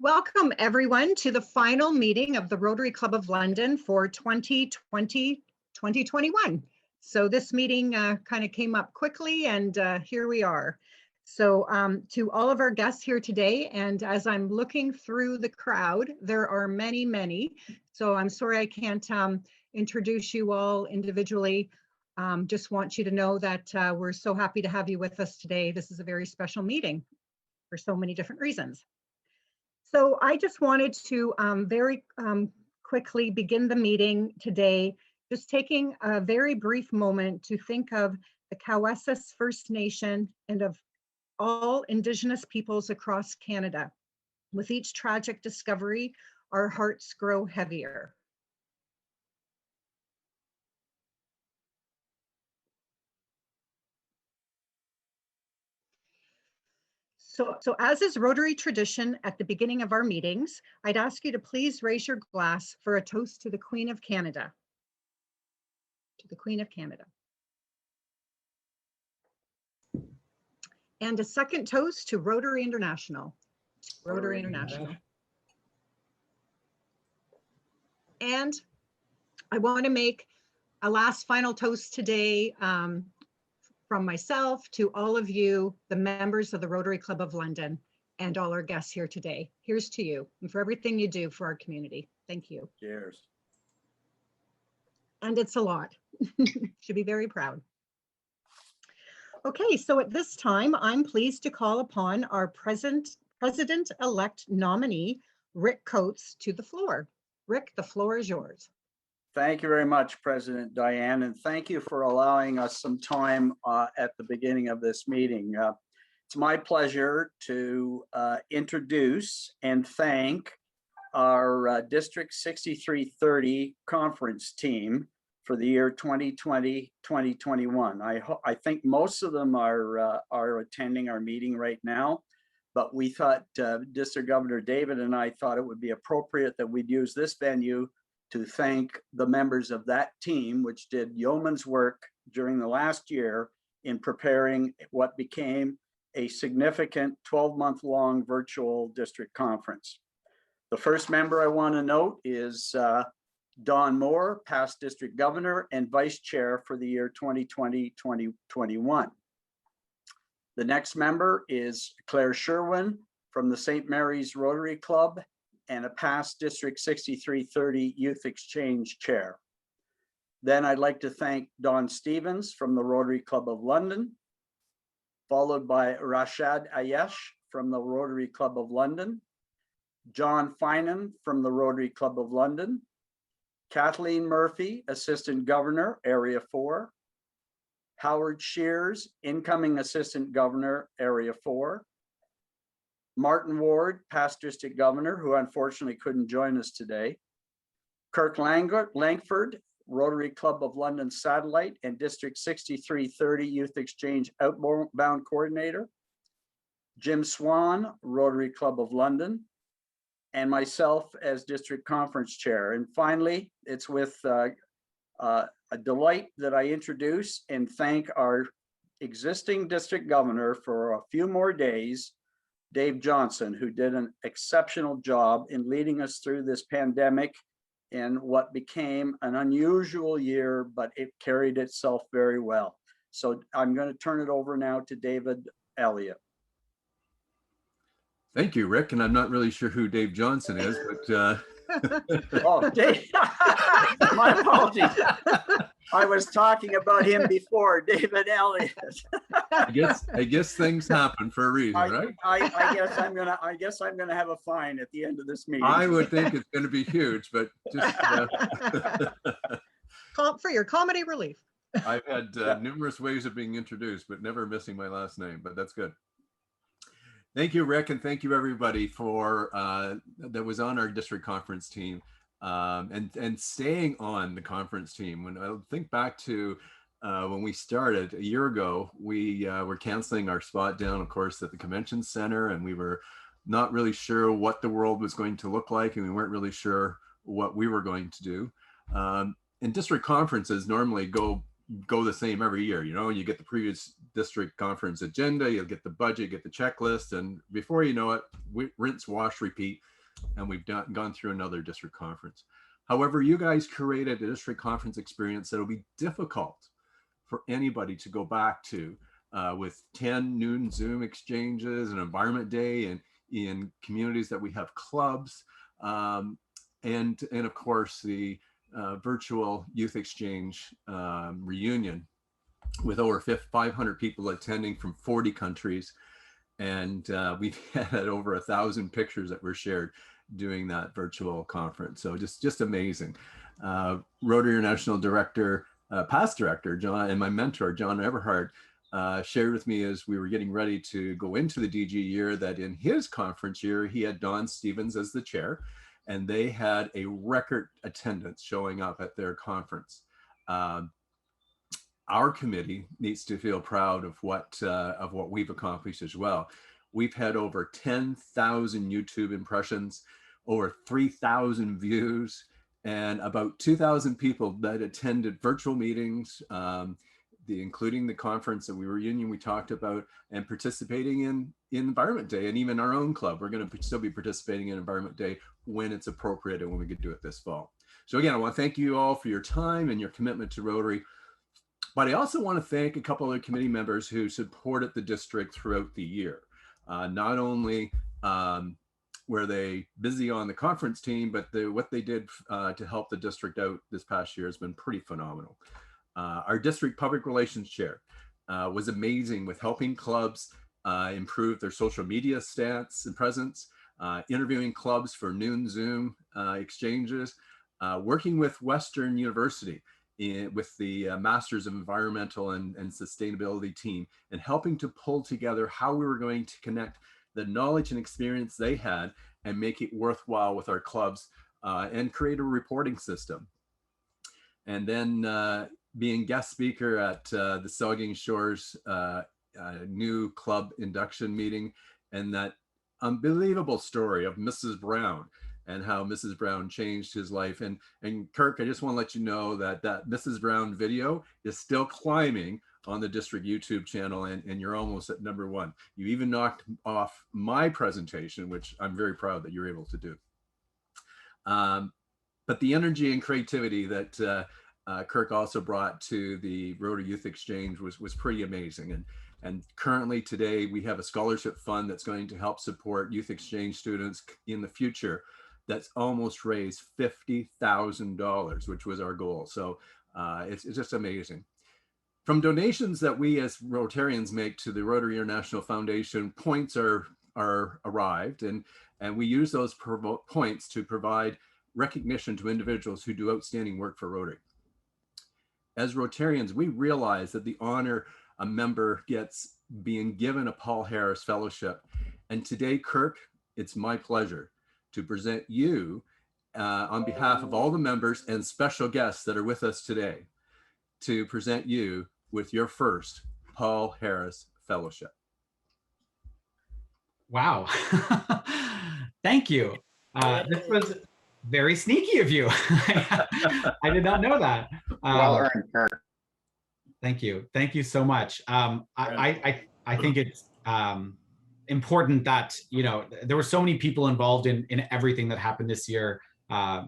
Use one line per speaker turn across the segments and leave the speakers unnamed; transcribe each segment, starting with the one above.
Welcome everyone to the final meeting of the Rotary Club of London for 2020-2021. So this meeting kind of came up quickly and here we are. So to all of our guests here today, and as I'm looking through the crowd, there are many. So I'm sorry I can't introduce you all individually. Just want you to know that we're so happy to have you with us today. This is a very special meeting for so many different reasons. So I just wanted to very quickly begin the meeting today, just taking a very brief moment to think of the Cowessess First Nation and of all Indigenous peoples across Canada. With each tragic discovery, our hearts grow heavier. So as is Rotary tradition at the beginning of our meetings, I'd ask you to please raise your glass for a toast to the Queen of Canada. To the Queen of Canada. And a second toast to Rotary International. Rotary International. And I want to make a last final toast today from myself to all of you, the members of the Rotary Club of London, and all our guests here today. Here's to you and for everything you do for our community. Thank you.
Cheers.
And it's a lot. Should be very proud. Okay, so at this time, I'm pleased to call upon our President-elect nominee, Rick Coates, to the floor. Rick, the floor is yours.
Thank you very much, President Dianne, and thank you for allowing us some time at the beginning of this meeting. It's my pleasure to introduce and thank our District 6330 conference team for the year 2020-2021. I think most of them are attending our meeting right now, but we thought District Governor David and I thought it would be appropriate that we'd use this venue to thank the members of that team, which did yeoman's work during the last year in preparing what became a significant 12-month-long virtual district conference. The first member I want to note is Don Moore, past district governor and vice chair for the year 2020-2021. The next member is Claire Sherwin from the St. Mary's Rotary Club and a past District 6330 Youth Exchange Chair. Then I'd like to thank Don Stevens from the Rotary Club of London, followed by Rashad Ayyash from the Rotary Club of London, John Finan from the Rotary Club of London, Kathleen Murphy, Assistant Governor, Area 4, Howard Shears, Incoming Assistant Governor, Area 4, Martin Ward, past district governor, who unfortunately couldn't join us today. Kirk Langford, Rotary Club of London Satellite and District 6330 Youth Exchange Outbound Coordinator. Jim Swan, Rotary Club of London, and myself as District Conference Chair. And finally, it's with a delight that I introduce and thank our existing district governor for a few more days, Dave Johnson, who did an exceptional job in leading us through this pandemic in what became an unusual year, but it carried itself very well. So I'm going to turn it over now to David Elliott.
Thank you, Rick. And I'm not really sure who Dave Johnson is, but
oh, Dave. My apologies. I was talking about him before, David Elliott.
I guess things happen for a reason, right?
I guess I'm gonna have a fine at the end of this meeting.
I would think it's going to be huge, but just
for your comedy relief.
I've had numerous ways of being introduced, but never missing my last name. But that's good. Thank you, Rick, and thank you everybody for that was on our district conference team. And staying on the conference team. When I think back to when we started a year ago, we were canceling our spot down, of course, at the convention center, and we were not really sure what the world was going to look like, and we weren't really sure what we were going to do. And district conferences normally go go the same every year. You know, you get the previous district conference agenda, you'll get the budget, get the checklist, and before you know it, we rinse, wash, repeat, and we've gone through another district conference. However, you guys created a district conference experience that'll be difficult for anybody to go back to, with 10 noon Zoom exchanges, an environment day, and in communities that we have clubs, and of course the virtual youth exchange reunion with over 500 people attending from 40 countries. And we've had over 1,000 pictures that were shared doing that virtual conference. So just amazing. Rotary International Director, past director, John, and my mentor, John Everhart, shared with me as we were getting ready to go into the DG year that in his conference year, he had Don Stevens as the chair, and they had a record attendance showing up at their conference. Our committee needs to feel proud of what we've accomplished as well. We've had over 10,000 YouTube impressions, over 3,000 views, and about 2,000 people that attended virtual meetings, including the conference and reunion we talked about, and participating in Environment Day, and even our own club. We're going to still be participating in Environment Day when it's appropriate and when we could do it this fall. So again, I want to thank you all for your time and your commitment to Rotary. But I also want to thank a couple other committee members who supported the district throughout the year. Not only were they busy on the conference team, but what they did to help the district out this past year has been pretty phenomenal. Our district public relations chair was amazing with helping clubs improve their social media stats and presence, interviewing clubs for noon Zoom exchanges, working with Western University with the Masters of Environmental and Sustainability team, and helping to pull together how we were going to connect the knowledge and experience they had and make it worthwhile with our clubs, and create a reporting system. And then being guest speaker at the Saugeen Shores new club induction meeting, and that unbelievable story of Mrs. Brown and how Mrs. Brown changed his life. And Kirk, I just want to let you know that Mrs. Brown video is still climbing on the district YouTube channel, and you're almost at #1. You even knocked off my presentation, which I'm very proud that you're able to do. But the energy and creativity that Kirk also brought to the Rotary Youth Exchange was pretty amazing. And currently today we have a scholarship fund that's going to help support youth exchange students in the future. That's almost raised $50,000, which was our goal. So it's just amazing. From donations that we as Rotarians make to the Rotary International Foundation, points are arrived, and we use those points to provide recognition to individuals who do outstanding work for Rotary. As Rotarians, we realize that the honor a member gets being given a Paul Harris Fellowship. And today, Kirk, it's my pleasure to present you on behalf of all the members and special guests that are with us today, to present you with your first Paul Harris Fellowship.
Wow. Thank you. This was very sneaky of you. I did not know that.
Well earned, Kirk.
Thank you. Thank you so much. I think it's important that, you know, there were so many people involved in everything that happened this year.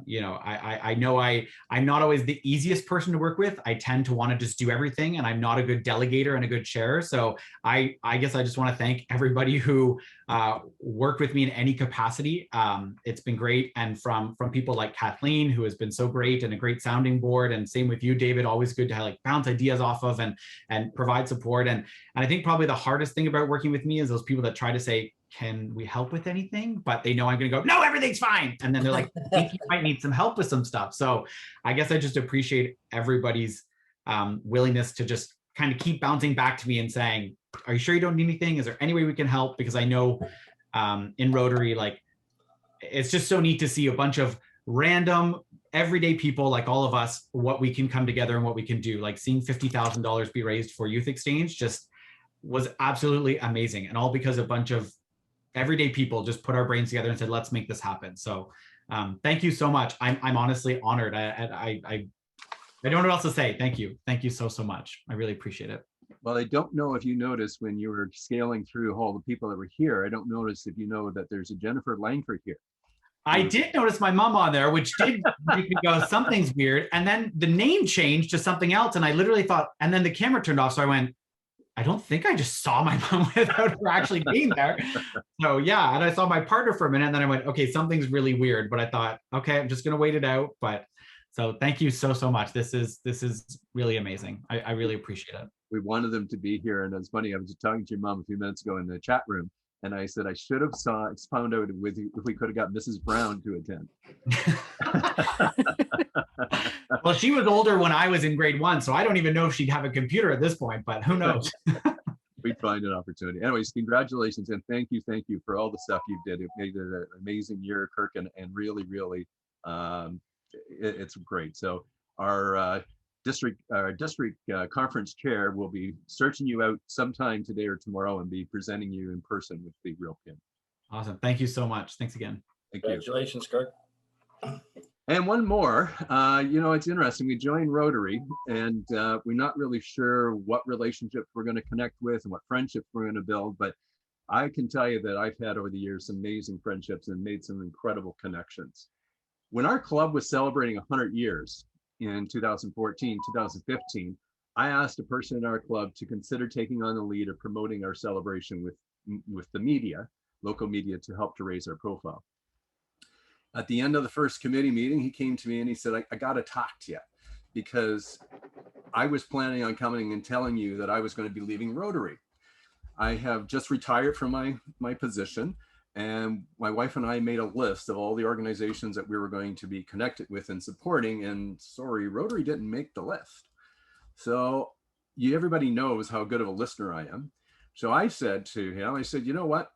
You know, I know I'm not always the easiest person to work with. I tend to want to just do everything, and I'm not a good delegator and a good chair. So I guess I just want to thank everybody who worked with me in any capacity. It's been great. And from people like Kathleen, who has been so great and a great sounding board, and same with you, David, always good to like bounce ideas off of and provide support. And I think probably the hardest thing about working with me is those people that try to say, can we help with anything? But they know I'm going to go, no, everything's fine. And then they're like, I think you might need some help with some stuff. So I guess I just appreciate everybody's willingness to just kind of keep bouncing back to me and saying, are you sure you don't need anything? Is there any way we can help? Because I know in Rotary, like, it's just so neat to see a bunch of random everyday people like all of us, what we can come together and what we can do. Like seeing $50,000 be raised for Youth Exchange just was absolutely amazing. And all because a bunch of everyday people just put our brains together and said, let's make this happen. So thank you so much. I'm honestly honored. I don't know what else to say. Thank you. Thank you so much. I really appreciate it.
Well, I don't know if you noticed when you were scaling through all the people that were here, I don't notice if you know that there's a Jennifer Langford here.
I did notice my mom on there, which did make me go, something's weird. And then the name changed to something else. And I literally thought, and then the camera turned off. So I went, I don't think I just saw my mom without her actually being there. So yeah, and I saw my partner for a minute and then I went, okay, something's really weird. But I thought, okay, I'm just gonna wait it out. But so thank you so much. This is really amazing. I really appreciate it.
We wanted them to be here. And it's funny, I was just talking to your mom a few minutes ago in the chat room. And I said, I should have found out with you if we could have got Mrs. Brown to attend.
Well, she was older when I was in grade 1, so I don't even know if she'd have a computer at this point, but who knows?
We'd find an opportunity. Anyways, congratulations and thank you for all the stuff you did. It made it an amazing year, Kirk, and really, it's great. So our district conference chair will be searching you out sometime today or tomorrow and be presenting you in person with the real pin.
Awesome. Thank you so much. Thanks again.
Thank you.
Congratulations, Kirk.
And one more, it's interesting. We joined Rotary and we're not really sure what relationships we're going to connect with and what friendships we're going to build. But I can tell you that I've had over the years some amazing friendships and made some incredible connections. When our club was celebrating 100 years, in 2014, 2015, I asked a person in our club to consider taking on the lead of promoting our celebration with the media, local media, to help to raise our profile. At the end of the first committee meeting, he came to me and he said, I got to talk to you because I was planning on coming and telling you that I was going to be leaving Rotary. I have just retired from my position. And my wife and I made a list of all the organizations that we were going to be connected with and supporting. And sorry, Rotary didn't make the list. So everybody knows how good of a listener I am. So I said to him, I said, you know what?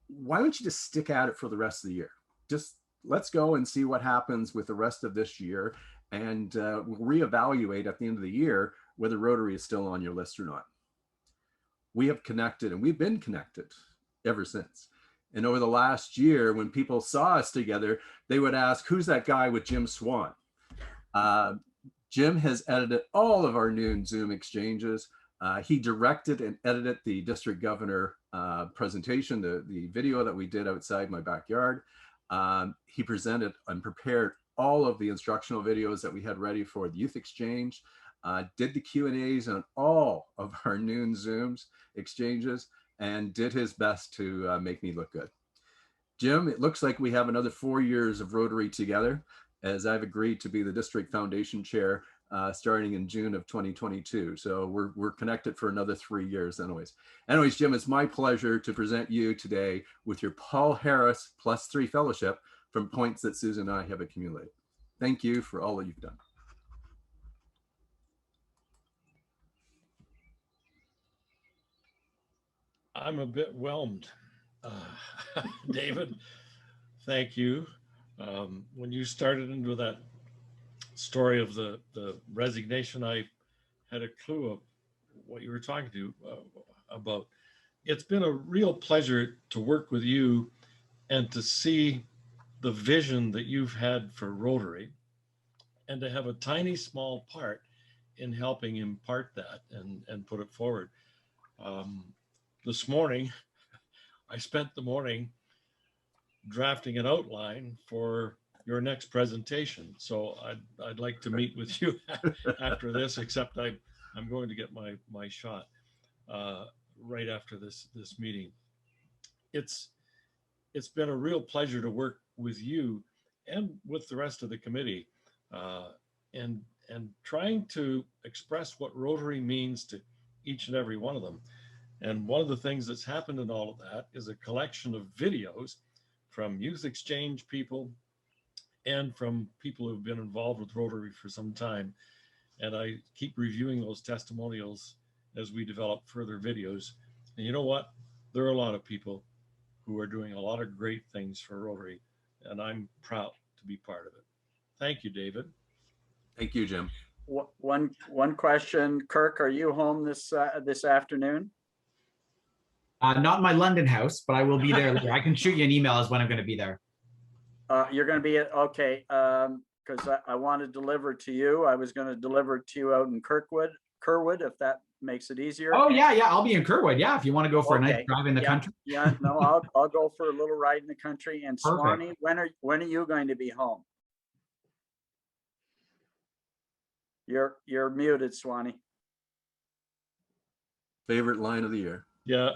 Why don't you just stick at it for the rest of the year? Just let's go and see what happens with the rest of this year. And we'll reevaluate at the end of the year whether Rotary is still on your list or not. We have connected and we've been connected ever since. And over the last year, when people saw us together, they would ask, who's that guy with Jim Swan? Jim has edited all of our noon Zoom exchanges. He directed and edited the district governor presentation, the video that we did outside my backyard. He presented and prepared all of the instructional videos that we had ready for the youth exchange, did the Q&As on all of our noon Zooms exchanges, and did his best to make me look good. Jim, it looks like we have another 4 years of Rotary together, as I've agreed to be the district foundation chair starting in June of 2022. So we're connected for another 3 years anyways. Anyways, Jim, it's my pleasure to present you today with your Paul Harris +3 fellowship from points that Susan and I have accumulated. Thank you for all that you've done.
I'm a bit whelmed. David, thank you. When you started into that story of the resignation, I had a clue of what you were talking to about. It's been a real pleasure to work with you and to see the vision that you've had for Rotary and to have a tiny small part in helping impart that and put it forward. This morning, I spent the morning drafting an outline for your next presentation. So I'd like to meet with you after this, except I'm going to get my shot right after this meeting. It's been a real pleasure to work with you and with the rest of the committee and trying to express what Rotary means to each and every one of them. And one of the things that's happened in all of that is a collection of videos from youth exchange people and from people who've been involved with Rotary for some time. And I keep reviewing those testimonials as we develop further videos. And you know what? There are a lot of people who are doing a lot of great things for Rotary, and I'm proud to be part of it. Thank you, David.
Thank you, Jim.
One question, Kirk, are you home this afternoon?
Not in my London house, but I will be there later. I can shoot you an email as when I'm going to be there.
You're going to be okay. because I want to deliver to you. I was going to deliver to you out in Kerwood, if that makes it easier.
Oh yeah, yeah. I'll be in Kerwood. Yeah, if you want to go for a nice
Okay.
drive in the country.
Yeah, no, I'll go for a little ride in the country. And
Perfect.
Swanee, when are you going to be home? You're muted, Swanee.
Favorite line of the year.
Yeah.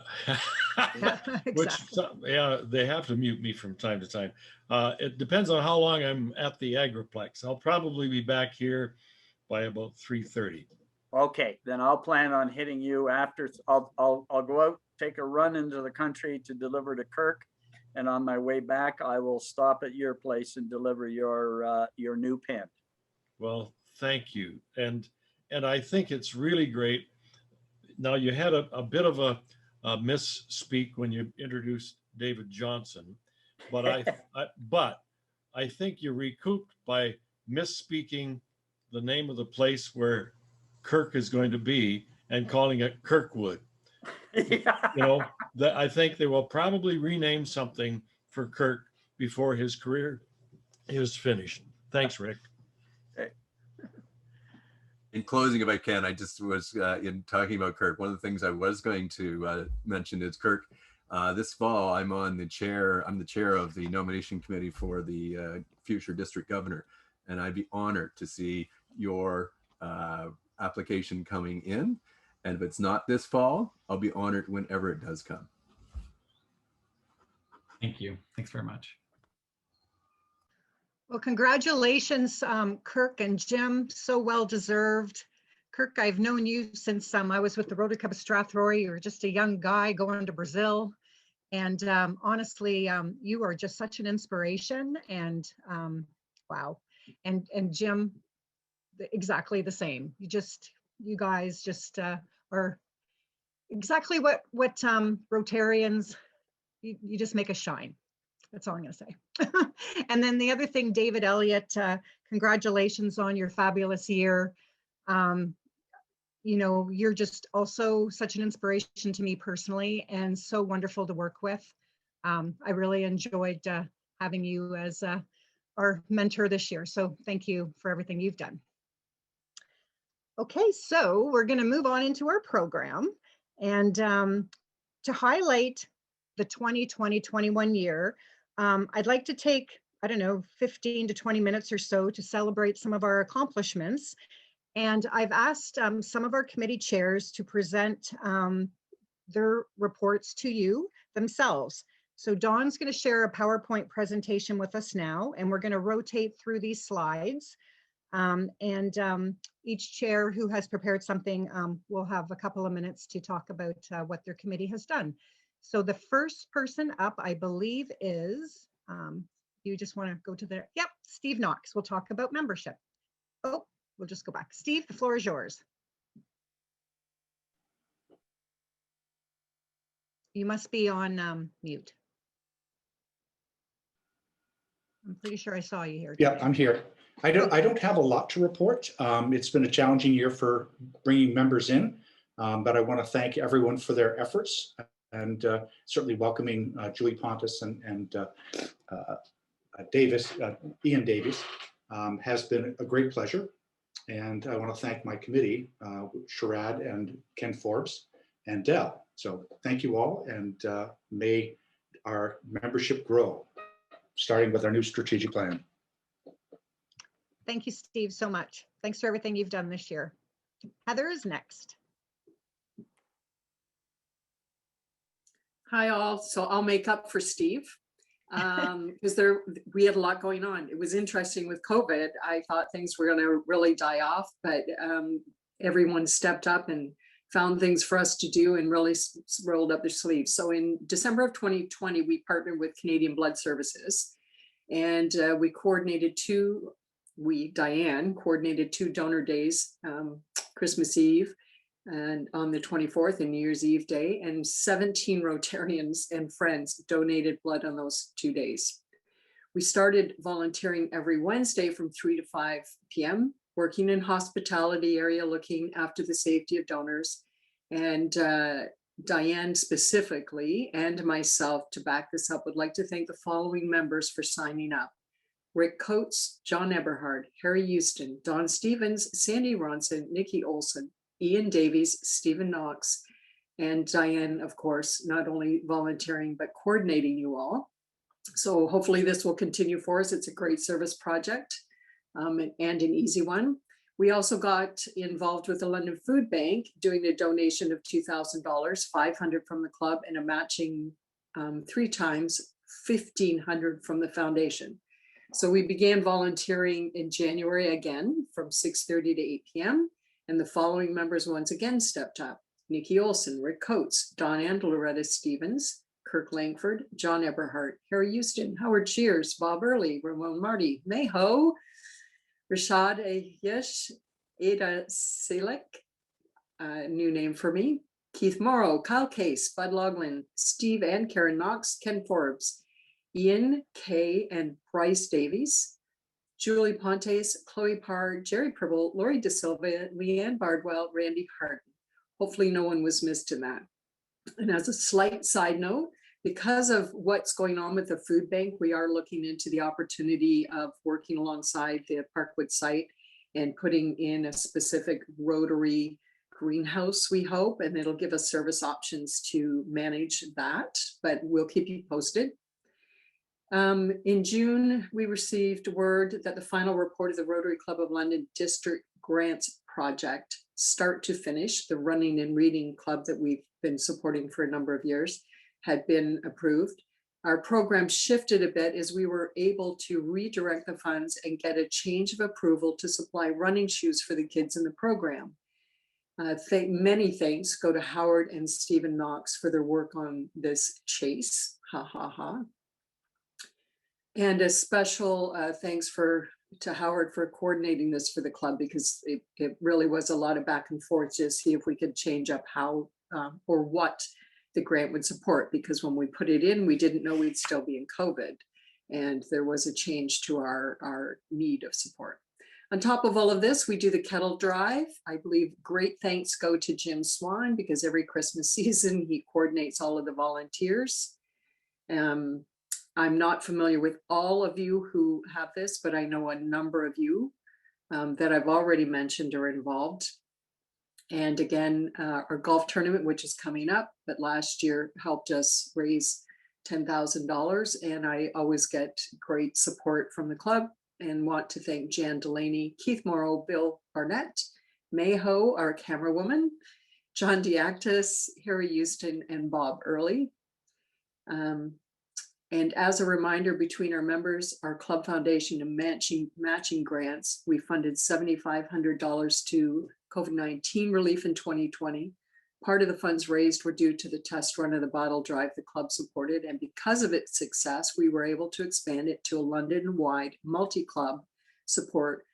Which,
Exactly.
yeah, they have to mute me from time to time. It depends on how long I'm at the Agriplex. I'll probably be back here by about 3:30.
Okay, then I'll plan on hitting you after. I'll go out, take a run into the country to deliver to Kirk, and on my way back, I will stop at your place and deliver your new pen.
Well, thank you. And I think it's really great. Now, you had a bit of a misspeak when you introduced David Johnson, but I think you recouped by misspeaking the name of the place where Kirk is going to be and calling it Kirkwood.
Yeah.
You know, that I think they will probably rename something for Kirk before his career is finished. Thanks, Rick.
In closing, if I can, I just was in talking about Kirk. One of the things I was going to mention is Kirk. This fall, I'm the chair of the nomination committee for the future district governor, and I'd be honored to see your application coming in. And if it's not this fall, I'll be honored whenever it does come.
Thank you. Thanks very much.
Well, congratulations, Kirk and Jim. So well deserved. Kirk, I've known you since I was with the Rotary Club of Strathroy. You were just a young guy going to Brazil. And honestly, you are just such an inspiration. And wow. And Jim, exactly the same. You guys just are exactly what Rotarians, you just make us shine. That's all I'm going to say. And then the other thing, David Elliott, congratulations on your fabulous year. You know, you're just also such an inspiration to me personally and so wonderful to work with. I really enjoyed having you as our mentor this year. So thank you for everything you've done. Okay, so we're going to move on into our program. And to highlight the 2020-21 year, I'd like to take, I don't know, 15 to 20 minutes or so to celebrate some of our accomplishments. And I've asked some of our committee chairs to present their reports to you themselves. So Dawn's going to share a PowerPoint presentation with us now, and we're going to rotate through these slides. Each chair who has prepared something will have a couple of minutes to talk about what their committee has done. So the first person up, I believe, is, you just want to go to the, yep, Steve Knox. We'll talk about membership. Oh, we'll just go back. Steve, the floor is yours. You must be on mute. I'm pretty sure I saw you here.
Yeah, I'm here. I don't have a lot to report. It's been a challenging year for bringing members in, but I want to thank everyone for their efforts, and certainly welcoming Julie Pontus and Ian Davies has been a great pleasure. And I want to thank my committee, Rashad and Ken Forbes and Dell. So thank you all, and may our membership grow, starting with our new strategic plan.
Thank you, Steve, so much. Thanks for everything you've done this year. Heather is next.
Hi, all. So I'll make up for Steve because we had a lot going on. It was interesting with COVID. I thought things were going to really die off, but everyone stepped up and found things for us to do and really rolled up their sleeves. So in December of 2020, we partnered with Canadian Blood Services, and Dianne coordinated 2 donor days, Christmas Eve and on the 24th and New Year's Eve day, and 17 Rotarians and friends donated blood on those 2 days. We started volunteering every Wednesday from 3 to 5 p.m., working in hospitality area, looking after the safety of donors. And Dianne specifically, and myself to back this up, would like to thank the following members for signing up. Rick Coates, John Eberhard, Harry Houston, Don Stevens, Sandy Ronson, Nikki Olson, Ian Davies, Stephen Knox, and Diane, of course, not only volunteering, but coordinating you all. So hopefully this will continue for us. It's a great service project and an easy one. We also got involved with the London Food Bank, doing a donation of $2,000, $500 from the club, and a matching 3 times $1,500 from the foundation. So we began volunteering in January again from 6:30 to 8 p.m. And the following members once again stepped up: Nikki Olson, Rick Coates, Don and Loretta Stevens, Kirk Langford, John Eberhart, Harry Houston, Howard Shears, Bob Early, Ramon Marty, Mayho, Rashad, Ayyash, Ada Selek, new name for me, Keith Morrow, Kyle Case, Bud Loughlin, Steve and Karen Knox, Ken Forbes, Ian Kay and Bryce Davies, Julie Pontes, Chloe Parr, Jerry Pribble, Lori De Silva, Leanne Bardwell, Randy Harden. Hopefully no one was missed in that. And as a slight side note, because of what's going on with the food bank, we are looking into the opportunity of working alongside the Parkwood site and putting in a specific Rotary greenhouse, we hope, and it'll give us service options to manage that, but we'll keep you posted. In June, we received word that the final report of the Rotary Club of London District Grants Project, start to finish, the running and reading club that we've been supporting for a number of years, had been approved. Our program shifted a bit as we were able to redirect the funds and get a change of approval to supply running shoes for the kids in the program. Many thanks go to Howard and Stephen Knox for their work on this chase. Ha ha ha. And a special thanks to Howard for coordinating this for the club, because it really was a lot of back and forth to see if we could change up how or what the grant would support, because when we put it in, we didn't know we'd still be in COVID, and there was a change to our need of support. On top of all of this, we do the kettle drive. I believe great thanks go to Jim Swan, because every Christmas season he coordinates all of the volunteers. I'm not familiar with all of you who have this, but I know a number of you that I've already mentioned are involved. And again, our golf tournament, which is coming up, but last year helped us raise $10,000. And I always get great support from the club, and want to thank Jan Delaney, Keith Morrow, Bill Barnett, Mayho, our camera woman, John Diactis, Harry Houston, and Bob Early. And as a reminder, between our members, our club foundation, and matching grants, we funded $7,500 to COVID-19 relief in 2020. Part of the funds raised were due to the test run of the bottle drive the club supported. And because of its success, we were able to expand it to a London-wide multi-club support,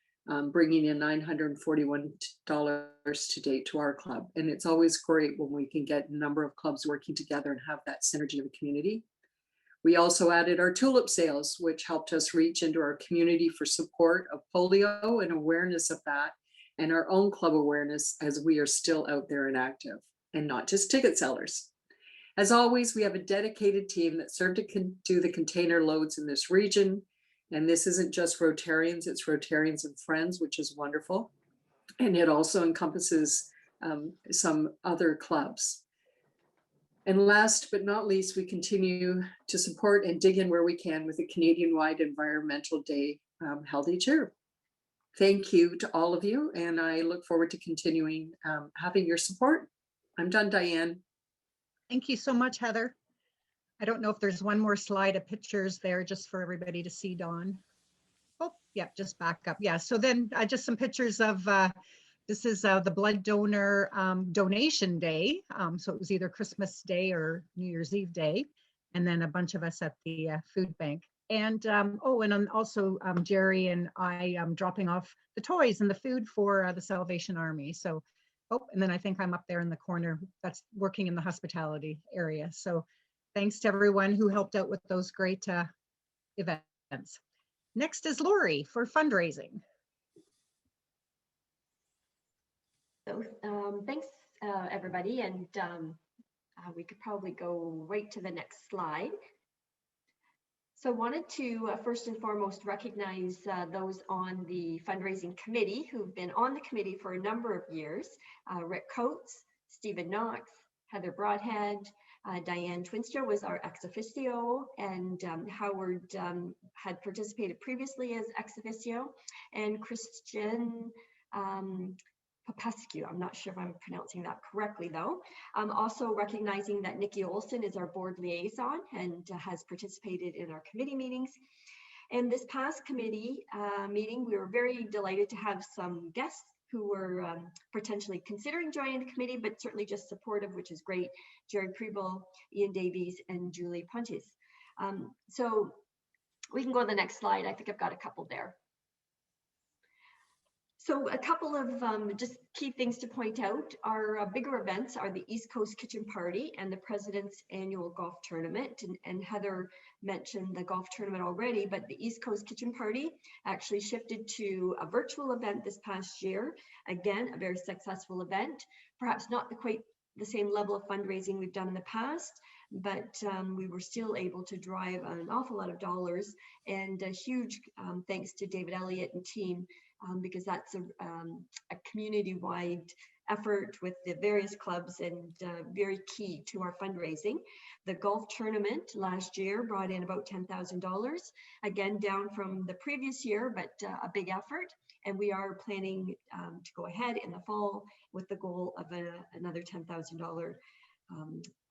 bringing in $941 to date to our club. And it's always great when we can get a number of clubs working together and have that synergy of the community. We also added our tulip sales, which helped us reach into our community for support of polio and awareness of that, and our own club awareness, as we are still out there and active, and not just ticket sellers. As always, we have a dedicated team that serve to do the container loads in this region. And this isn't just Rotarians, it's Rotarians and Friends, which is wonderful. And it also encompasses some other clubs. And last but not least, we continue to support and dig in where we can with the Canadian-wide Environmental Day held each year. Thank you to all of you, and I look forward to continuing having your support. I'm done, Diane.
Thank you so much, Heather. I don't know if there's one more slide of pictures there just for everybody to see, Dawn. Oh, yeah, just back up. Yeah, so then just some pictures of this is the blood donor donation day. So it was either Christmas Day or New Year's Eve Day. And then a bunch of us at the food bank. And also Jerry and I dropping off the toys and the food for the Salvation Army. So, and then I think I'm up there in the corner that's working in the hospitality area. So thanks to everyone who helped out with those great events. Next is Lori for fundraising.
So thanks, everybody. And we could probably go right to the next slide. So I wanted to first and foremost recognize those on the fundraising committee who've been on the committee for a number of years. Rick Coates, Stephen Knox, Heather Broadhead, Dianne Tywnstra was our ex officio, and Howard had participated previously as ex officio, and Christian Popescu. I'm not sure if I'm pronouncing that correctly though. Also recognizing that Nikki Olson is our board liaison and has participated in our committee meetings. And this past committee meeting, we were very delighted to have some guests who were potentially considering joining the committee, but certainly just supportive, which is great. Jared Preble, Ian Davies, and Julie Pontis. So we can go to the next slide. I think I've got a couple there. So a couple of just key things to point out. Our bigger events are the East Coast Kitchen Party and the President's Annual Golf Tournament. And Heather mentioned the golf tournament already, but the East Coast Kitchen Party actually shifted to a virtual event this past year. Again, a very successful event, perhaps not quite the same level of fundraising we've done in the past, but we were still able to drive an awful lot of dollars, and a huge thanks to David Elliott and team, because that's a community-wide effort with the various clubs and very key to our fundraising. The golf tournament last year brought in about $10,000, again down from the previous year, but a big effort. And we are planning to go ahead in the fall with the goal of another $10,000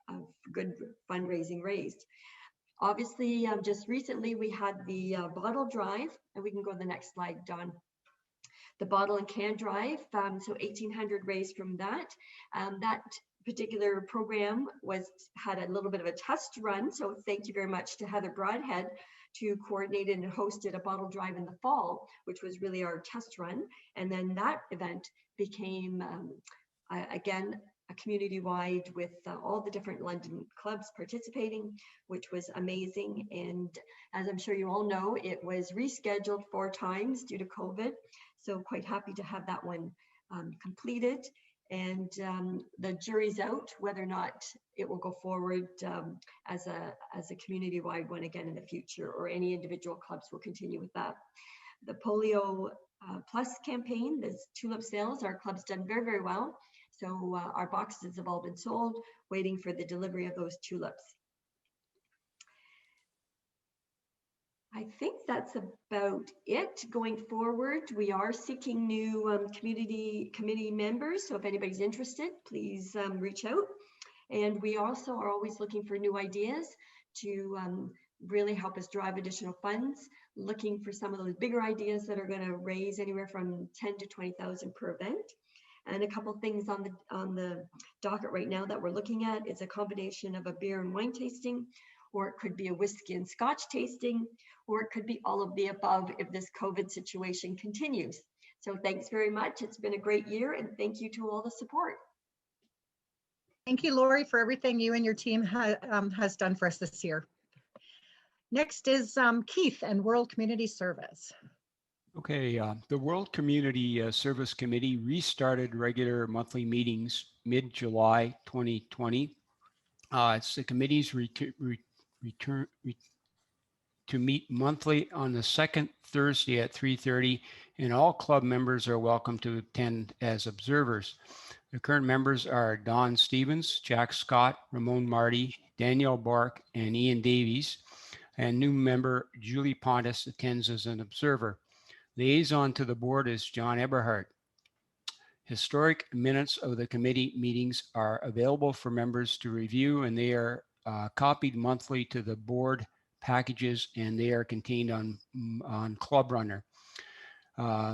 of good fundraising raised. Obviously, just recently we had the bottle drive, and we can go to the next slide, Don. The bottle and can drive, so 1,800 raised from that. That particular program had a little bit of a test run, so thank you very much to Heather Broadhead to coordinate and hosted a bottle drive in the fall, which was really our test run. And then that event became, again, a community-wide with all the different London clubs participating, which was amazing. And as I'm sure you all know, it was rescheduled 4 times due to COVID. So quite happy to have that one completed. And the jury's out whether or not it will go forward as a community-wide one again in the future, or any individual clubs will continue with that. The Polio Plus campaign, there's tulip sales, our club's done very, very well. So our boxes have all been sold, waiting for the delivery of those tulips. I think that's about it. Going forward, we are seeking new committee members. So if anybody's interested, please reach out. And we also are always looking for new ideas to really help us drive additional funds, looking for some of those bigger ideas that are going to raise anywhere from 10 to 20,000 per event. And a couple of things on the docket right now that we're looking at is a combination of a beer and wine tasting, or it could be a whiskey and scotch tasting, or it could be all of the above if this COVID situation continues. So thanks very much. It's been a great year, and thank you to all the support.
Thank you, Lori, for everything you and your team has done for us this year. Next is Keith and World Community Service.
Okay, the World Community Service Committee restarted regular monthly meetings mid-July 2020. It's the committee's return to meet monthly on the second Thursday at 3:30, and all club members are welcome to attend as observers. The current members are Don Stevens, Jack Scott, Ramon Marty, Danielle Bork, and Ian Davies, and new member Julie Pontis attends as an observer. Liaison to the board is John Eberhardt. Historic minutes of the committee meetings are available for members to review, and they are copied monthly to the board packages, and they are contained on Club Runner.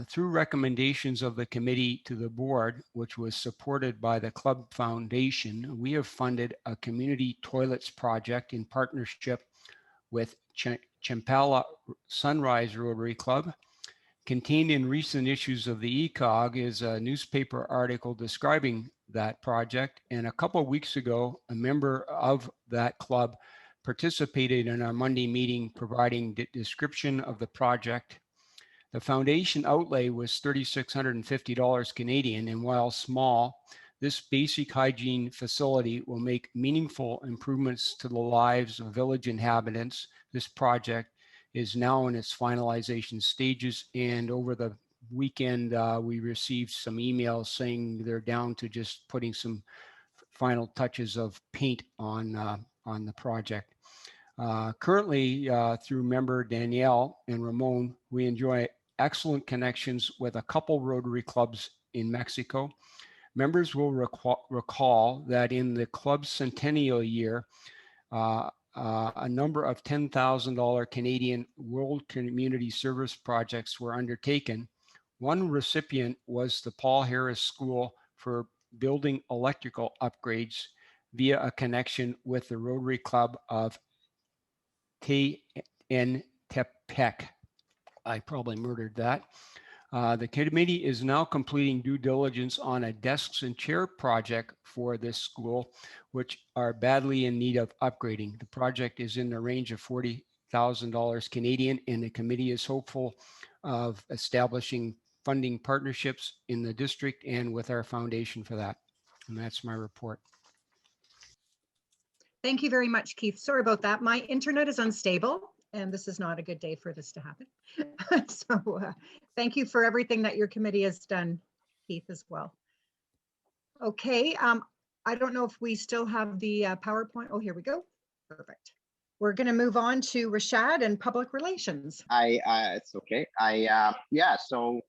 Through recommendations of the committee to the board, which was supported by the Club Foundation, we have funded a community toilets project in partnership with Champala Sunrise Rotary Club. Contained in recent issues of the ECOG is a newspaper article describing that project. And a couple of weeks ago, a member of that club participated in our Monday meeting, providing the description of the project. The foundation outlay was $3,650 Canadian, and while small, This basic hygiene facility will make meaningful improvements to the lives of village inhabitants. This project is now in its finalization stages, and over the weekend we received some emails saying they're down to just putting some final touches of paint on the project. Currently, through member Danielle and Ramon, we enjoy excellent connections with a couple Rotary clubs in Mexico. Members will recall that in the club's centennial year, a number of $10,000 Canadian World Community Service projects were undertaken. One recipient was the Paul Harris School for building electrical upgrades via a connection with the Rotary Club of Tepec. I probably murdered that. The committee is now completing due diligence on a desks and chair project for this school, which are badly in need of upgrading. The project is in the range of $40,000 Canadian, and the committee is hopeful of establishing funding partnerships in the district and with our foundation for that. And that's my report.
Thank you very much, Keith. Sorry about that. My internet is unstable, and this is not a good day for this to happen. So thank you for everything that your committee has done, Keith, as well. Okay, I don't know if we still have the PowerPoint. Oh, here we go. Perfect. We're going to move on to Rashad and public relations.
It's okay. Yeah, so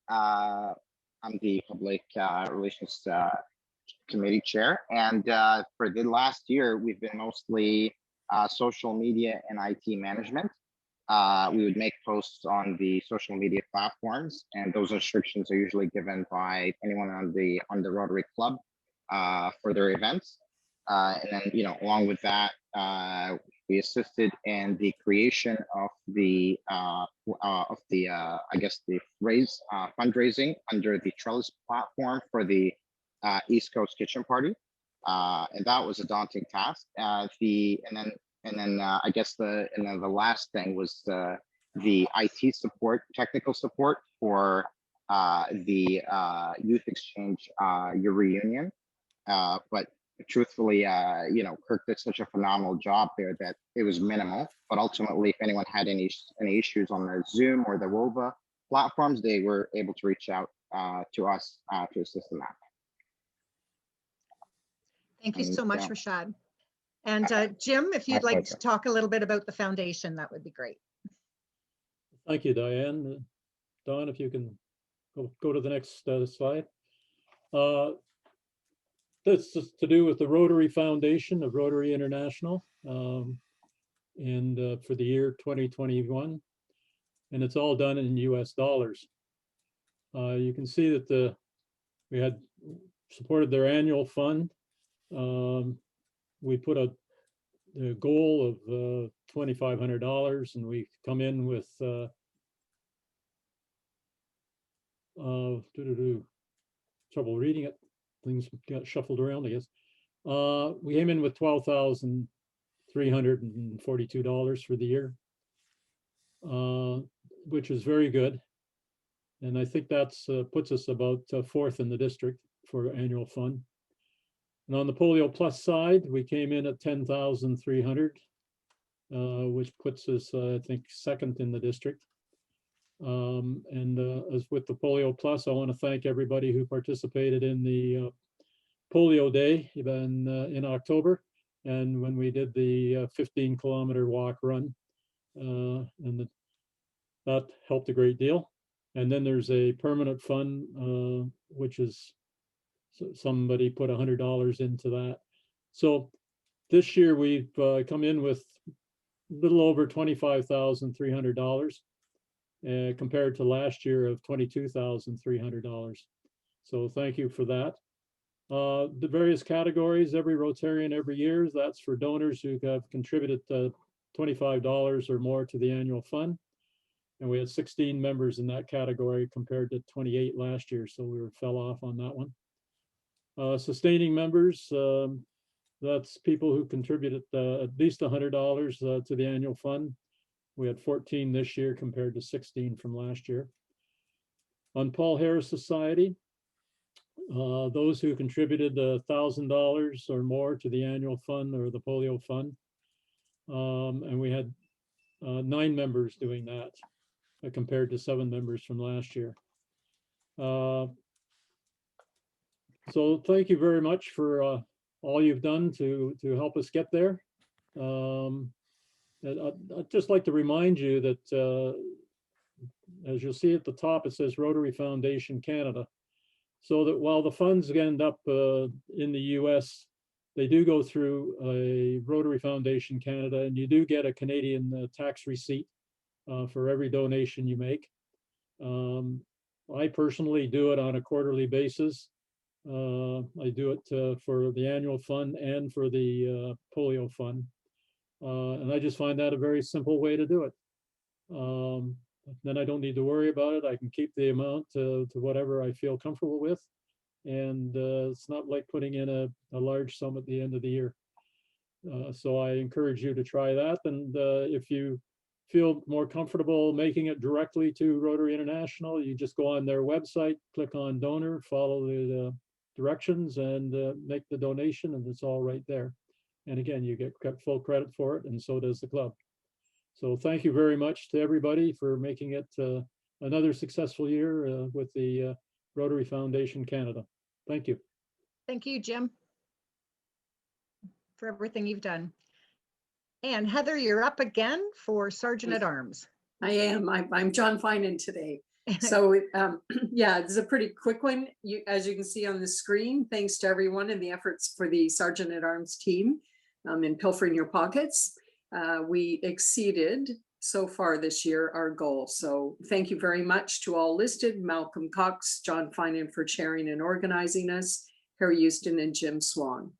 I'm the public relations committee chair, and for the last year we've been mostly social media and IT management. We would make posts on the social media platforms, and those instructions are usually given by anyone on the Rotary Club for their events. And then, you know, along with that, we assisted in the creation of the I guess the fundraising under the Trellis platform for the East Coast Kitchen Party, and that was a daunting task. I guess the last thing was the IT support, technical support for the youth exchange your reunion. But truthfully, you know, Kirk did such a phenomenal job there that it was minimal. But ultimately, if anyone had any issues on the Zoom or the WOVA platforms, they were able to reach out to us to assist in that.
Thank you so much, Rashad. And Jim, if you'd like to talk a little bit about the foundation, that would be great.
Thank you, Diane. Don, if you can go to the next slide. This is to do with the Rotary Foundation of Rotary International, and for the year 2021, and it's all done in US dollars. You can see that we had supported their annual fund. We put a goal of $2,500, and we come in with trouble reading it. Things got shuffled around, I guess. We came in with $12,342 for the year, which is very good. And I think that's puts us about fourth in the district for annual fund. And on the Polio Plus side, we came in at 10,300, which puts us, I think, second in the district. As with the Polio Plus, I want to thank everybody who participated in the Polio Day in October, and when we did the 15-kilometer walk run, and that helped a great deal. And then there's a permanent fund, which is somebody put $100 into that. So this year we've come in with a little over $25,300 compared to last year of $22,300. So thank you for that. The various categories, every Rotarian every year, that's for donors who have contributed $25 or more to the annual fund. And we had 16 members in that category compared to 28 last year, so we fell off on that one. Sustaining members, that's people who contributed at least $100 to the annual fund. We had 14 this year compared to 16 from last year. On Paul Harris Society, those who contributed $1,000 or more to the annual fund or the polio fund. And we had 9 members doing that compared to 7 members from last year. So thank you very much for all you've done to help us get there. I'd just like to remind you that as you'll see at the top, it says Rotary Foundation Canada. So that while the funds end up in the US, they do go through a Rotary Foundation Canada, and you do get a Canadian tax receipt for every donation you make. I personally do it on a quarterly basis. I do it for the annual fund and for the polio fund. And I just find that a very simple way to do it. Then I don't need to worry about it. I can keep the amount to whatever I feel comfortable with. And it's not like putting in a large sum at the end of the year. So I encourage you to try that. And if you feel more comfortable making it directly to Rotary International, you just go on their website, click on donor, follow the directions, and make the donation, and it's all right there. And again, you get full credit for it, and so does the club. So thank you very much to everybody for making it another successful year with the Rotary Foundation Canada. Thank you.
Thank you, Jim, for everything you've done. And Heather, you're up again for Sergeant at Arms.
I am. I'm John Finan today. So yeah, this is a pretty quick one. As you can see on the screen, thanks to everyone and the efforts for the Sergeant at Arms team in pilfering your pockets. We exceeded so far this year our goal. So thank you very much to all listed: Malcolm Cox, John Finan for chairing and organizing us, Harry Houston, and Jim Swan.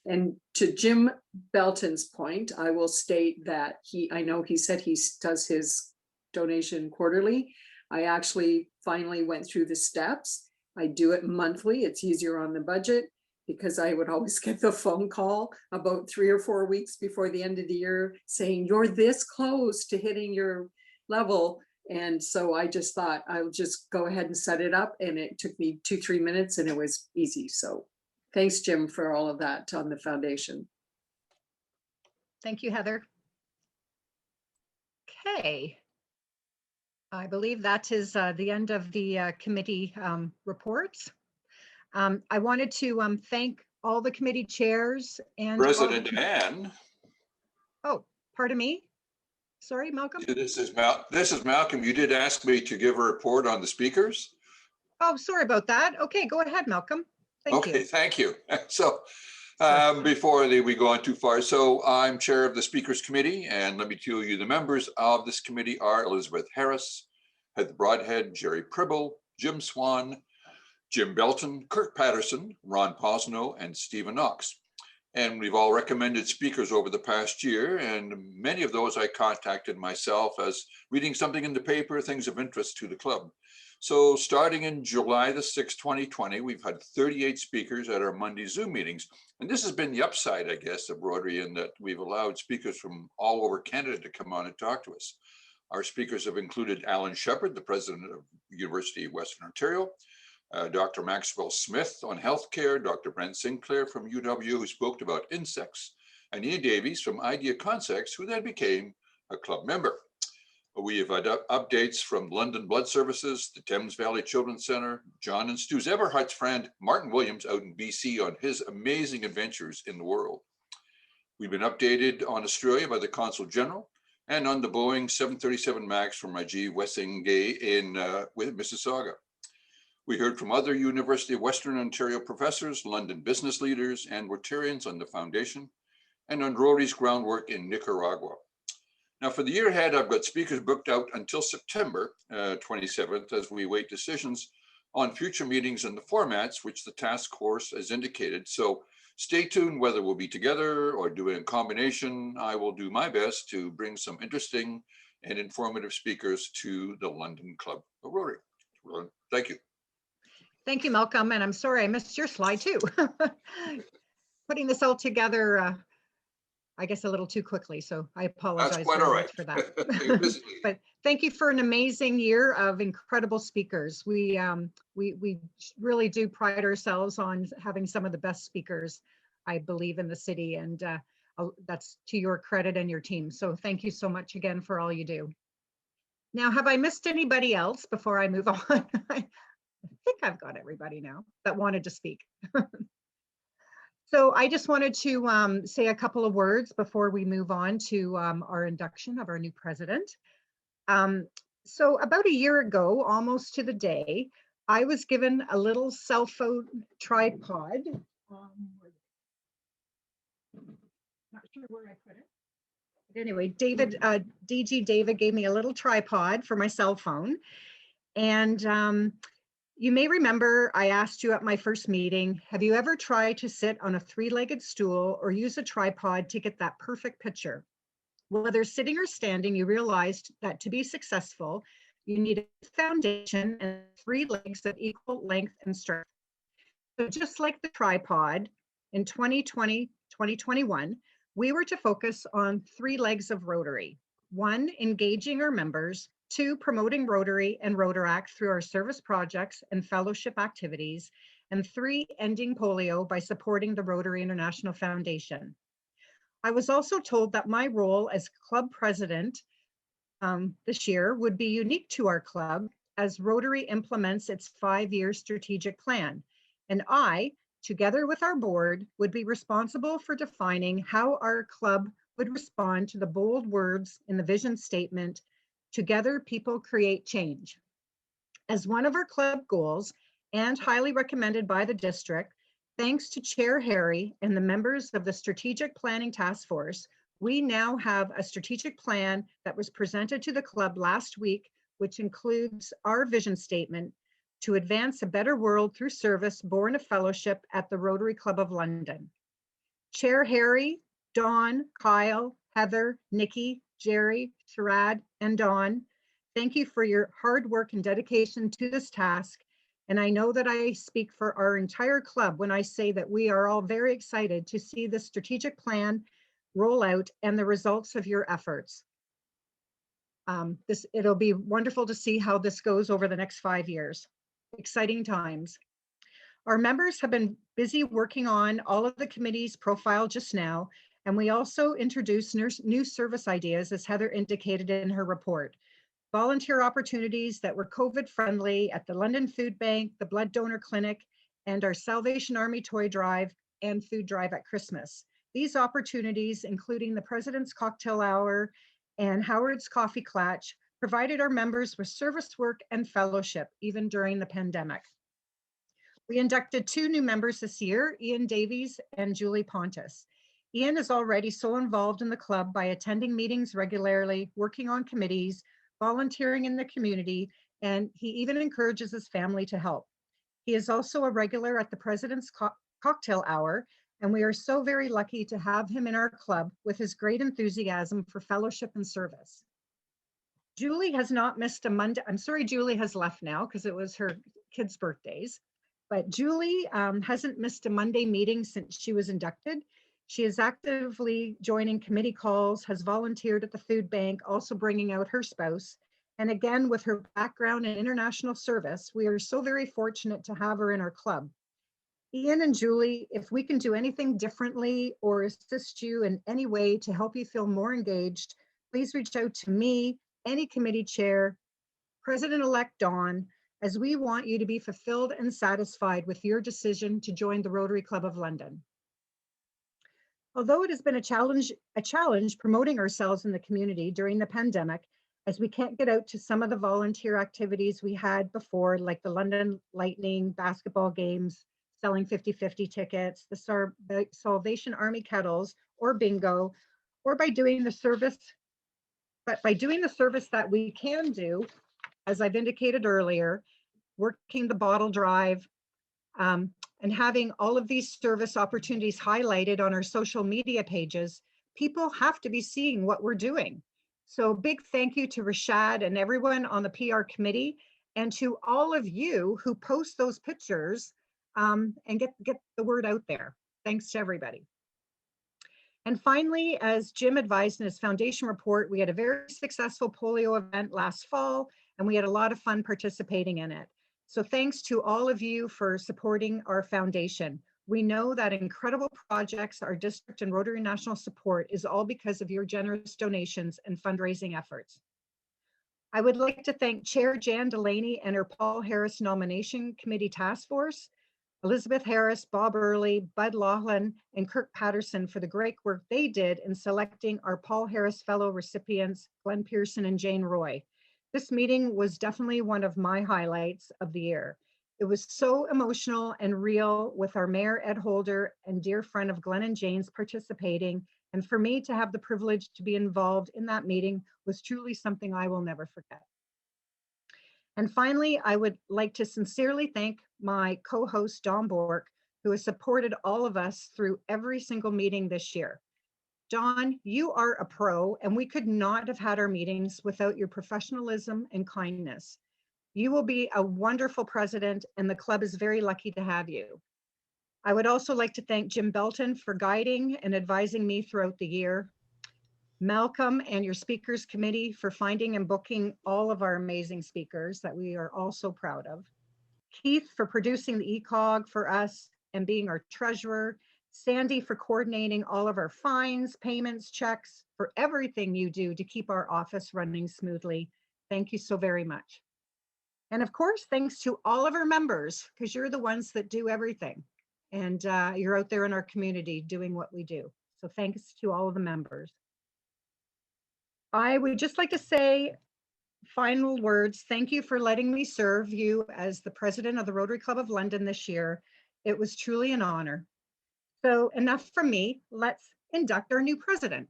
And to Jim Belton's point, I will state that I know he said he does his donation quarterly. I actually finally went through the steps. I do it monthly. It's easier on the budget because I would always get the phone call about 3 or 4 weeks before the end of the year saying, you're this close to hitting your level. And so I just thought I'll just go ahead and set it up. And it took me 2-3 minutes and it was easy. So thanks, Jim, for all of that on the foundation.
Thank you, Heather. Okay. I believe that is the end of the committee reports. I wanted to thank all the committee chairs and
President Dianne.
Oh, pardon me. Sorry, Malcolm.
This is Malcolm. You did ask me to give a report on the speakers.
Oh, sorry about that. Okay, go ahead, Malcolm. Thank you.
Thank you. So before we go on too far, so I'm chair of the Speakers Committee, and let me tell you the members of this committee are Elizabeth Harris, Heather Broadhead, Jerry Pribble, Jim Swan, Jim Belton, Kirk Patterson, Ron Posno, and Stephen Knox. And we've all recommended speakers over the past year, and many of those I contacted myself as reading something in the paper, things of interest to the club. So starting in July the 6th, 2020, we've had 38 speakers at our Monday Zoom meetings. And this has been the upside, I guess, of Rotary, in that we've allowed speakers from all over Canada to come on and talk to us. Our speakers have included Alan Shepard, the president of University of Western Ontario, Dr. Maxwell Smith on healthcare, Dr. Brent Sinclair from UW, who spoke about insects, and Ian Davies from Idea Concepts, who then became a club member. We have had updates from London Blood Services, the Thames Valley Children's Centre, John and Stu's Everhart's friend, Martin Williams, out in BC on his amazing adventures in the world. We've been updated on Australia by the Consul General and on the Boeing 737 MAX from Rajiv Wessingay in Mississauga. We heard from other University of Western Ontario professors, London business leaders, and Rotarians on the foundation, and on Rotary's groundwork in Nicaragua. Now, for the year ahead, I've got speakers booked out until September 27th as we await decisions on future meetings and the formats which the task force has indicated. So stay tuned whether we'll be together or doing a combination. I will do my best to bring some interesting and informative speakers to the London Club of Rotary. Thank you.
Thank you, Malcolm. And I'm sorry I missed your slide too. Putting this all together I guess a little too quickly, so I apologize
That's quite
very
all
much
right.
for that.
You're busy.
But thank you for an amazing year of incredible speakers. We really do pride ourselves on having some of the best speakers, I believe, in the city, and that's to your credit and your team. So thank you so much again for all you do. Now, have I missed anybody else before I move on? I think I've got everybody now that wanted to speak. So I just wanted to say a couple of words before we move on to our induction of our new president. So about a year ago, almost to the day, I was given a little cell phone tripod. Not sure where I put it. But anyway, DG David gave me a little tripod for my cell phone. And you may remember I asked you at my first meeting, have you ever tried to sit on a three-legged stool or use a tripod to get that perfect picture? Whether sitting or standing, you realized that to be successful, you need a foundation and 3 legs of equal length and strength. So just like the tripod in 2020, 2021, we were to focus on 3 legs of Rotary. 1, engaging our members. 2, promoting Rotary and Rotaract through our service projects and fellowship activities. And 3, ending polio by supporting the Rotary International Foundation. I was also told that my role as club president this year would be unique to our club as Rotary implements its 5-year strategic plan. And I, together with our board, would be responsible for defining how our club would respond to the bold words in the vision statement, "Together, people create change." As one of our club goals and highly recommended by the district, thanks to Chair Harry and the members of the Strategic Planning Task Force, we now have a strategic plan that was presented to the club last week, which includes our vision statement to advance a better world through service born of fellowship at the Rotary Club of London. Chair Harry, Dawn, Kyle, Heather, Nikki, Jerry, Rashad, and Dawn, thank you for your hard work and dedication to this task. And I know that I speak for our entire club when I say that we are all very excited to see the strategic plan roll out and the results of your efforts. It'll be wonderful to see how this goes over the next 5 years. Exciting times. Our members have been busy working on all of the committee's profile just now, and we also introduced new service ideas, as Heather indicated in her report. Volunteer opportunities that were COVID friendly at the London Food Bank, the Blood Donor Clinic, and our Salvation Army Toy Drive and Food Drive at Christmas. These opportunities, including the President's Cocktail Hour and Howard's Coffee Clatch, provided our members with service work and fellowship, even during the pandemic. We inducted 2 new members this year, Ian Davies and Julie Pontus. Ian is already so involved in the club by attending meetings regularly, working on committees, volunteering in the community, and he even encourages his family to help. He is also a regular at the President's Cocktail Hour, and we are so very lucky to have him in our club with his great enthusiasm for fellowship and service. Julie has not missed a Monday. I'm sorry, Julie has left now because it was her kids' birthdays, but Julie hasn't missed a Monday meeting since she was inducted. She is actively joining committee calls, has volunteered at the food bank, also bringing out her spouse. And again, with her background in international service, we are so very fortunate to have her in our club. Ian and Julie, if we can do anything differently or assist you in any way to help you feel more engaged, please reach out to me, any committee chair, President-elect Dawn, as we want you to be fulfilled and satisfied with your decision to join the Rotary Club of London. Although it has been a challenge promoting ourselves in the community during the pandemic, as we can't get out to some of the volunteer activities we had before, like the London Lightning basketball games, selling 50-50 tickets, the Salvation Army kettles, or bingo, or by doing the service. But by doing the service that we can do, as I've indicated earlier, working the bottle drive, and having all of these service opportunities highlighted on our social media pages, people have to be seeing what we're doing. So big thank you to Rashad and everyone on the PR committee, and to all of you who post those pictures and get the word out there. Thanks to everybody. And finally, as Jim advised in his foundation report, we had a very successful polio event last fall, and we had a lot of fun participating in it. So thanks to all of you for supporting our foundation. We know that incredible projects our district and Rotary National support is all because of your generous donations and fundraising efforts. I would like to thank Chair Jan Delaney and her Paul Harris Nomination Committee Task Force, Elizabeth Harris, Bob Early, Bud Laughlin, and Kirk Patterson for the great work they did in selecting our Paul Harris Fellow recipients, Glenn Pearson and Jane Roy. This meeting was definitely one of my highlights of the year. It was so emotional and real with our Mayor Ed Holder and dear friend of Glenn and Jane's participating. And for me to have the privilege to be involved in that meeting was truly something I will never forget. And finally, I would like to sincerely thank my co-host, Don Bork, who has supported all of us through every single meeting this year. Don, you are a pro, and we could not have had our meetings without your professionalism and kindness. You will be a wonderful president, and the club is very lucky to have you. I would also like to thank Jim Belton for guiding and advising me throughout the year. Malcolm and your speakers committee for finding and booking all of our amazing speakers that we are all so proud of. Keith for producing the ECOG for us and being our treasurer. Sandy for coordinating all of our fines, payments, checks, for everything you do to keep our office running smoothly. Thank you so very much. And of course, thanks to all of our members, because you're the ones that do everything. And you're out there in our community doing what we do. So thanks to all of the members. I would just like to say final words. Thank you for letting me serve you as the president of the Rotary Club of London this year. It was truly an honor. So enough from me. Let's induct our new president.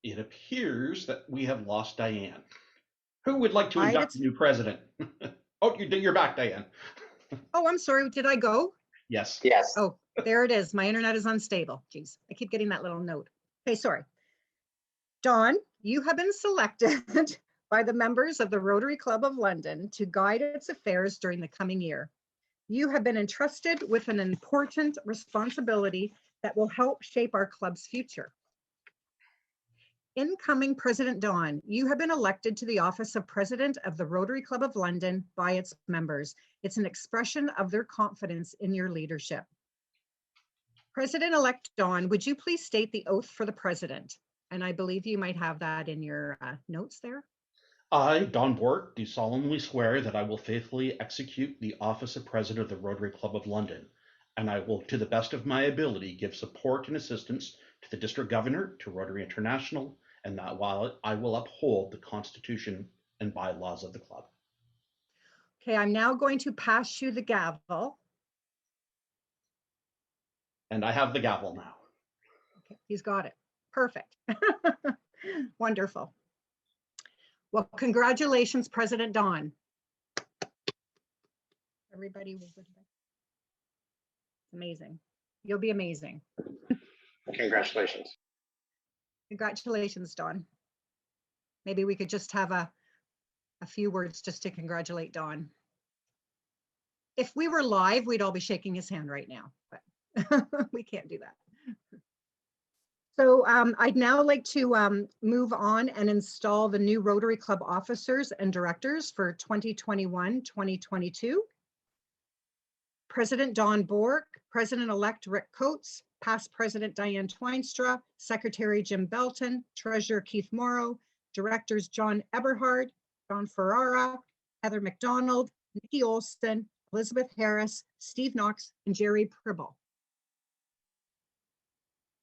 It appears that we have lost Diane. Who would like to induct the new president? Oh, you're back, Diane.
Oh, I'm sorry. Did I go?
Yes.
Yes.
Oh, there it is. My internet is unstable. Geez, I keep getting that little note. Okay, sorry. Don, you have been selected by the members of the Rotary Club of London to guide its affairs during the coming year. You have been entrusted with an important responsibility that will help shape our club's future. Incoming President Don, you have been elected to the office of President of the Rotary Club of London by its members. It's an expression of their confidence in your leadership. President-elect Don, would you please state the oath for the president? And I believe you might have that in your notes there.
I, Don Bork, do solemnly swear that I will faithfully execute the office of President of the Rotary Club of London, and I will, to the best of my ability, give support and assistance to the District Governor, to Rotary International, and that while I will uphold the Constitution and bylaws of the club.
Okay, I'm now going to pass you the gavel.
And I have the gavel now.
Okay, he's got it. Perfect. Wonderful. Well, congratulations, President Don. Everybody will be amazing. You'll be amazing.
Congratulations.
Congratulations, Don. Maybe we could just have a few words just to congratulate Don. If we were live, we'd all be shaking his hand right now, but we can't do that. So I'd now like to move on and install the new Rotary Club officers and directors for 2021-2022. President Don Bork, President-elect Rick Coates, past President Dianne Tywnstra, Secretary Jim Belton, Treasurer Keith Morrow, Directors John Eberhard, John Ferrara, Heather McDonald, Nikki Olson, Elizabeth Harris, Steve Knox, and Jerry Pribble.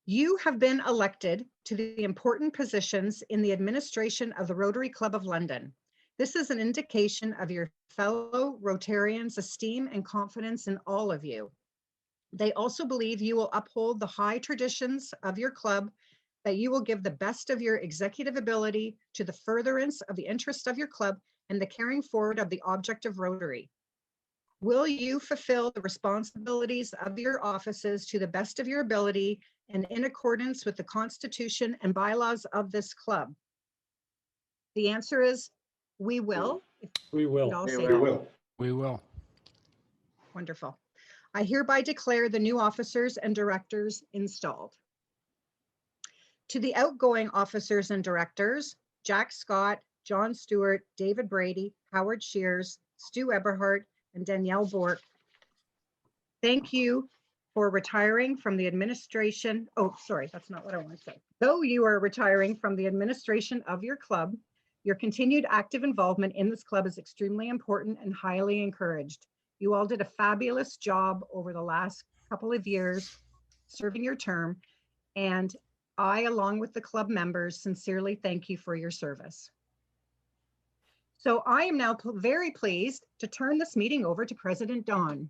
You have been elected to the important positions in the administration of the Rotary Club of London. This is an indication of your fellow Rotarians' esteem and confidence in all of you. They also believe you will uphold the high traditions of your club, that you will give the best of your executive ability to the furtherance of the interest of your club and the carrying forward of the object of Rotary. Will you fulfill the responsibilities of your offices to the best of your ability and in accordance with the Constitution and bylaws of this club? The answer is, we will.
We will.
We'd all say
We
that.
will.
We will.
Wonderful. I hereby declare the new officers and directors installed. To the outgoing officers and directors, Jack Scott, John Stewart, David Brady, Howard Shears, Stu Eberhardt, and Danielle Bork, thank you for retiring from the administration. Oh, sorry, that's not what I want to say. Though you are retiring from the administration of your club, your continued active involvement in this club is extremely important and highly encouraged. You all did a fabulous job over the last couple of years serving your term, and I, along with the club members, sincerely thank you for your service. So I am now very pleased to turn this meeting over to President Don.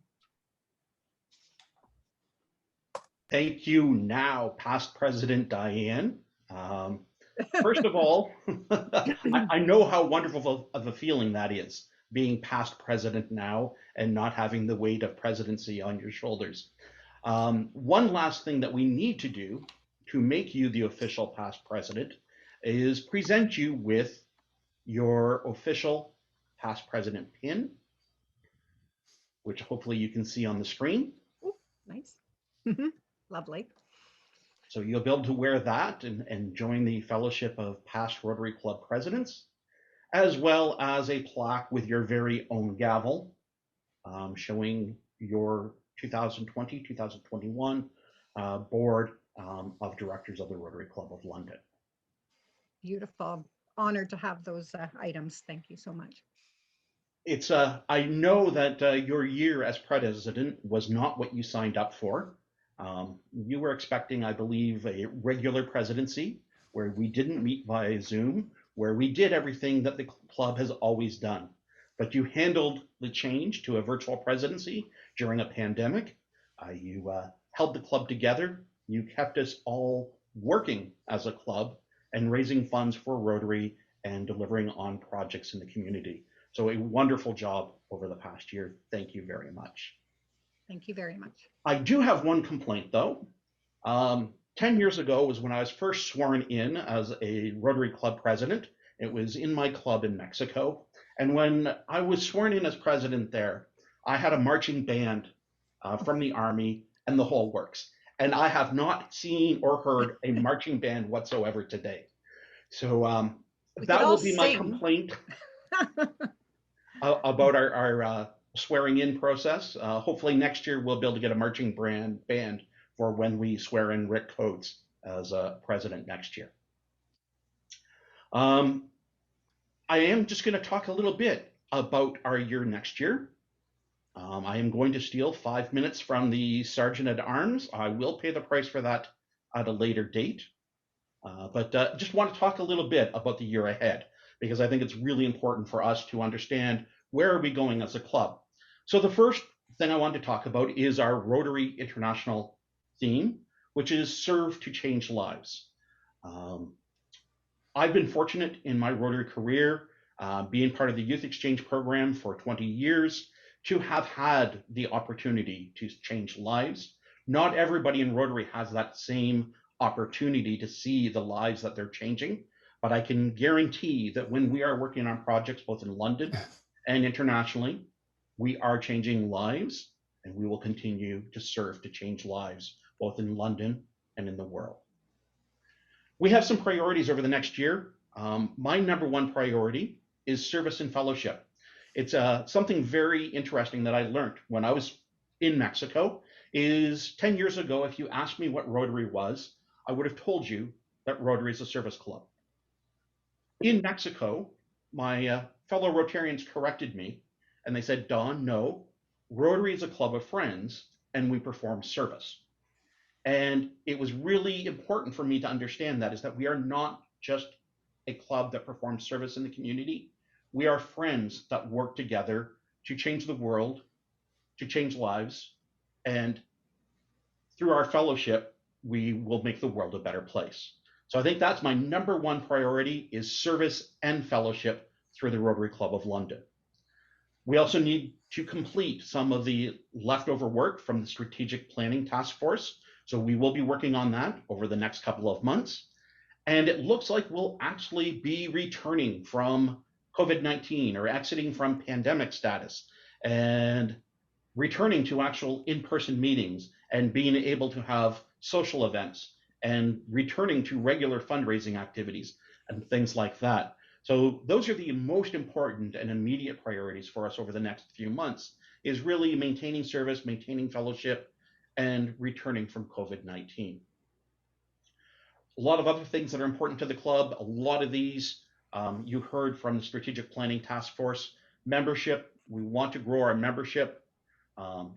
Thank you now, past President Dianne. First of all, I know how wonderful of a feeling that is, being past president now and not having the weight of presidency on your shoulders. One last thing that we need to do to make you the official past president is present you with your official past president pin, which hopefully you can see on the screen.
Ooh, nice. Lovely.
So you'll be able to wear that and join the Fellowship of Past Rotary Club Presidents, as well as a plaque with your very own gavel, showing your 2020-2021 board of directors of the Rotary Club of London.
Beautiful. Honored to have those items. Thank you so much.
It's I know that your year as president was not what you signed up for. You were expecting, I believe, a regular presidency where we didn't meet via Zoom, where we did everything that the club has always done. But you handled the change to a virtual presidency during a pandemic. You held the club together. You kept us all working as a club and raising funds for Rotary and delivering on projects in the community. So a wonderful job over the past year. Thank you very much.
Thank you very much.
I do have one complaint though. 10 years ago was when I was first sworn in as a Rotary Club president. It was in my club in Mexico. And when I was sworn in as president there, I had a marching band from the Army and the whole works. And I have not seen or heard a marching band whatsoever today. So that will be my complaint about our swearing in process. Hopefully next year we'll be able to get a marching band for when we swear in Rick Coates as president next year. I am just going to talk a little bit about our year next year. I am going to steal 5 minutes from the Sergeant at Arms. I will pay the price for that at a later date. But just want to talk a little bit about the year ahead, because I think it's really important for us to understand where are we going as a club. So the first thing I want to talk about is our Rotary International theme, which is Serve to Change Lives. I've been fortunate in my Rotary career, being part of the Youth Exchange program for 20 years, to have had the opportunity to change lives. Not everybody in Rotary has that same opportunity to see the lives that they're changing, but I can guarantee that when we are working on projects both in London and internationally, we are changing lives, and we will continue to serve to change lives both in London and in the world. We have some priorities over the next year. My number one priority is service and fellowship. It's something very interesting that I learned when I was in Mexico is 10 years ago, if you asked me what Rotary was, I would have told you that Rotary is a service club. In Mexico, my fellow Rotarians corrected me and they said, Don, no, Rotary is a club of friends and we perform service. And it was really important for me to understand that is that we are not just a club that performs service in the community. We are friends that work together to change the world, to change lives, and through our fellowship, we will make the world a better place. So I think that's my number one priority is service and fellowship through the Rotary Club of London. We also need to complete some of the leftover work from the strategic planning task force. So we will be working on that over the next couple of months. And it looks like we'll actually be returning from COVID-19 or exiting from pandemic status and returning to actual in-person meetings and being able to have social events and returning to regular fundraising activities and things like that. So those are the most important and immediate priorities for us over the next few months, is really maintaining service, maintaining fellowship, and returning from COVID-19. A lot of other things that are important to the club. A lot of these you heard from the Strategic Planning Task Force. Membership, we want to grow our membership.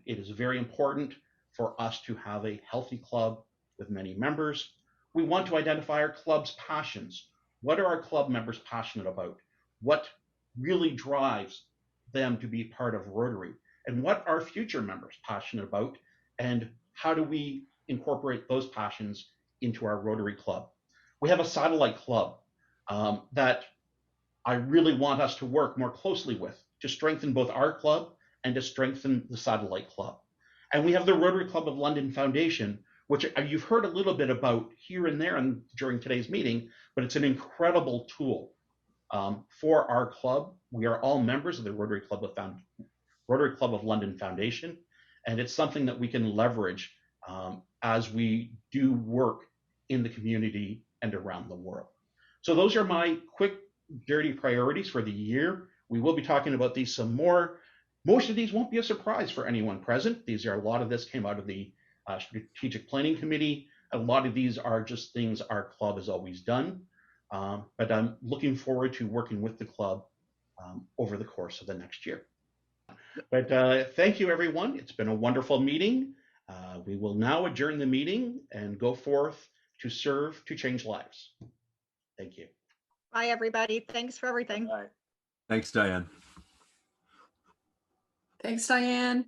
It is very important for us to have a healthy club with many members. We want to identify our club's passions. What are our club members passionate about? What really drives them to be part of Rotary? And what are future members passionate about? And how do we incorporate those passions into our Rotary Club? We have a satellite club that I really want us to work more closely with to strengthen both our club and to strengthen the satellite club. And we have the Rotary Club of London Foundation, which you've heard a little bit about here and there and during today's meeting, but it's an incredible tool for our club. We are all members of the Rotary Club of London Foundation, and it's something that we can leverage as we do work in the community and around the world. So those are my quick, dirty priorities for the year. We will be talking about these some more. Most of these won't be a surprise for anyone present. A lot of this came out of the Strategic Planning Committee. A lot of these are just things our club has always done. But I'm looking forward to working with the club over the course of the next year. But thank you, everyone. It's been a wonderful meeting. We will now adjourn the meeting and go forth to serve to change lives. Thank you.
Bye, everybody. Thanks for everything.
Bye.
Thanks, Diane.
Thanks, Diane.